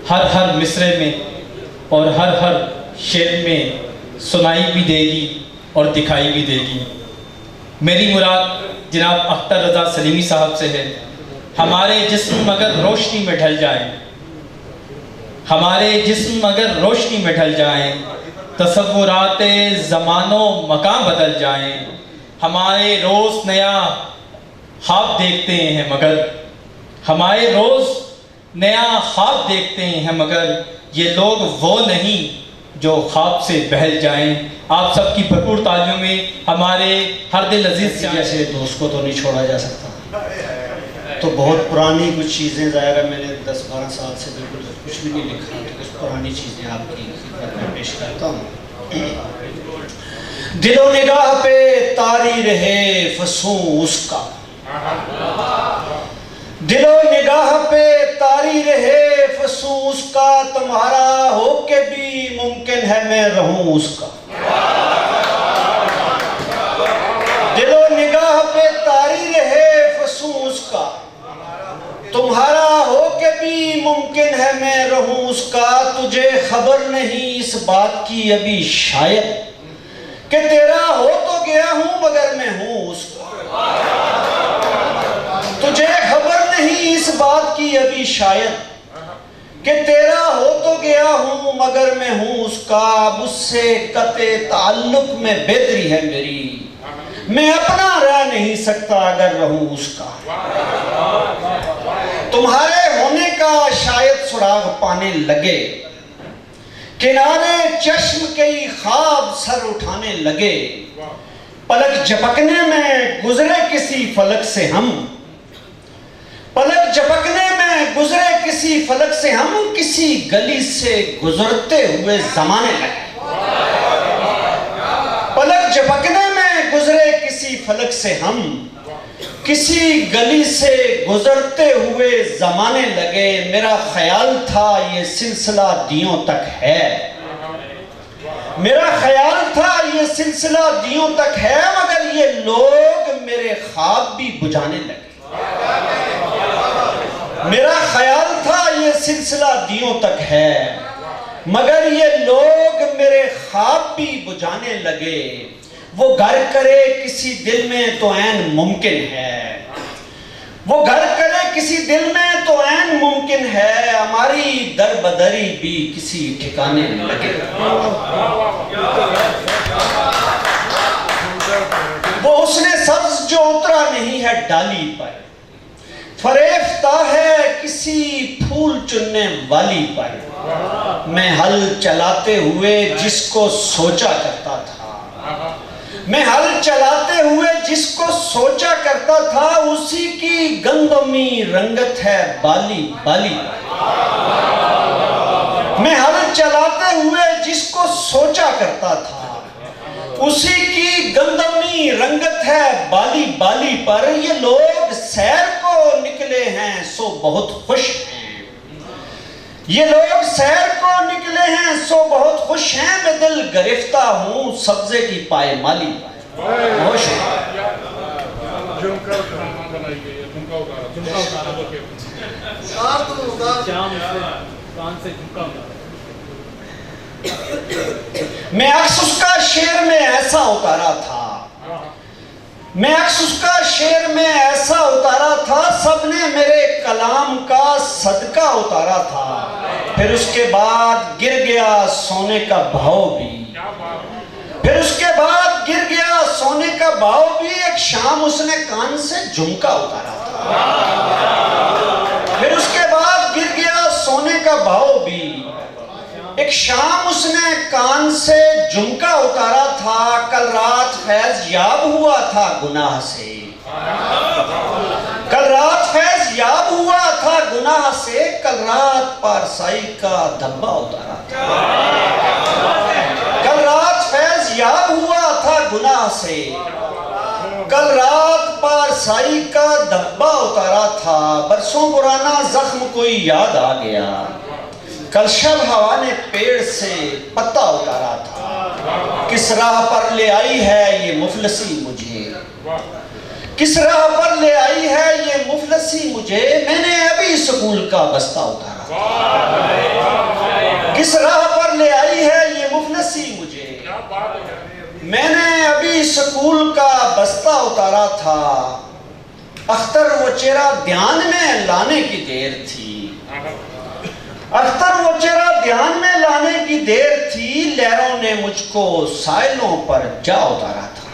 ہر مصرے میں اور ہر شعر میں سنائی بھی دے گی اور دکھائی بھی دے گی۔ میری مراد جناب اختر رضا سلیمی صاحب سے ہے۔ ہمارے جسم اگر روشنی میں ڈھل جائیں، ہمارے جسم اگر روشنی میں ڈھل جائیں، تصورات زمان و مکان بدل جائیں، ہمارے روز نیا خواب دیکھتے ہیں مگر ہمارے روز نیا خواب دیکھتے ہیں مگر یہ لوگ وہ نہیں جو خواب سے بہل جائیں۔ آپ سب کی بھرپور تالیوں میں ہمارے ہر دل عزیز جیسے دوست کو تو نہیں چھوڑا جا سکتا، تو بہت پرانی کچھ چیزیں ظاہر ہے میں نے 10-12 سال سے بالکل کچھ بھی نہیں لکھا، تو کچھ پرانی چیزیں آپ کی خدمت میں پیش کرتا ہوں۔ دل و نگاہ پہ طاری رہے فسوں اس کا، دل و نگاہ پہ طاری رہے فسوں اس کا، تمہارا ہو کے بھی ممکن ہے میں رہوں اس کا۔ دل و نگاہ پہ طاری رہے فسوں اس کا، تمہارا ہو کے بھی ممکن ہے میں رہوں اس کا۔ تجھے خبر نہیں اس بات کی ابھی شاید کہ تیرا ہو تو گیا ہوں مگر میں ہوں اس کا۔ تجھے خبر نہیں اس بات کی ابھی شاید کہ تیرا ہو تو گیا ہوں مگر میں ہوں اس کا۔ اب اس سے قطع تعلق میں بہتری ہے میری، میں اپنا رہ نہیں سکتا اگر رہوں اس کا۔ تمہارے ہونے کا شاید سراغ پانے لگے، کنارے چشم کئی خواب سر اٹھانے لگے، پلک جھپکنے میں گزرے کسی فلک سے ہم، پلک جھپکنے میں گزرے کسی فلک سے ہم، کسی گلی سے گزرتے ہوئے زمانے لگے۔ پلک جھپکنے میں گزرے کسی فلک سے ہم، کسی گلی سے گزرتے ہوئے زمانے لگے۔ میرا خیال تھا یہ سلسلہ دیوں تک ہے، میرا خیال تھا یہ سلسلہ دیوں تک ہے، مگر یہ لوگ میرے خواب بھی بجھانے لگے۔ میرا خیال تھا یہ سلسلہ دیوں تک ہے، مگر یہ لوگ میرے خواب بھی بجھانے لگے۔ وہ گھر کرے کسی دل میں تو عین ممکن ہے، وہ گھر کرے کسی دل میں تو عین ممکن ہے، ہماری در بدری بھی کسی ٹھکانے لگے۔ وہ حسن سبز جو اترا نہیں ہے ڈالی پر، فریفتہ ہے کسی پھول چننے والی پر۔ میں ہل چلاتے ہوئے جس کو سوچا کرتا تھا، میں ہل چلاتے ہوئے جس کو سوچا کرتا تھا، اسی کی گندمی رنگت ہے بالی بالی۔ میں ہل چلاتے ہوئے جس کو سوچا کرتا تھا، اسی کی گندمی رنگت ہے بالی بالی پر۔ یہ لوگ سیر کو نکلے ہیں سو بہت خوش ہیں، یہ لوگ سیر کو نکلے ہیں سو بہت خوش ہیں، میں دل گرفتہ ہوں سبزے کی پائے مالی پر۔ ہوش میں عکس اس کا شعر میں ایسا اتارا تھا، میں عکس اس کا شعر میں ایسا اتارا تھا، سب نے میرے کلام کا صدقہ اتارا تھا۔ پھر اس کے بعد گر گیا سونے کا بھاؤ بھی، پھر اس کے بعد گر گیا سونے کا بھاؤ بھی، ایک شام اس نے کان سے جھمکا اتارا تھا۔ پھر اس کے بعد گر گیا سونے کا بھاؤ بھی، ایک شام اس نے کان سے جھمکا اتارا تھا۔ کل رات فیض یاب ہوا تھا گناہ سے، کل رات فیض یاب ہوا تھا گناہ سے، کل رات پارسائی کا دھبا اتارا تھا۔ کل رات فیض یاب ہوا تھا گناہ سے، کل رات پارسائی کا دھبا اتارا تھا۔ برسوں پرانا زخم کوئی یاد آ گیا، کل شب ہوا نے پیڑ سے پتا اتارا تھا۔ کس راہ پر لے آئی ہے یہ مفلسی مجھے، کس راہ پر لے آئی ہے یہ مفلسی مجھے، میں نے ابھی سکول کا بستہ اتارا تھا۔ کس راہ پر لے آئی ہے یہ مفلسی مجھے، میں نے ابھی سکول کا بستہ اتارا تھا، اختر وہ چہرہ دھیان میں لانے کی دیر تھی، اختر وہ چہرہ دھیان میں لانے کی دیر تھی، لہروں نے مجھ کو ساحلوں پر جا اتارا تھا۔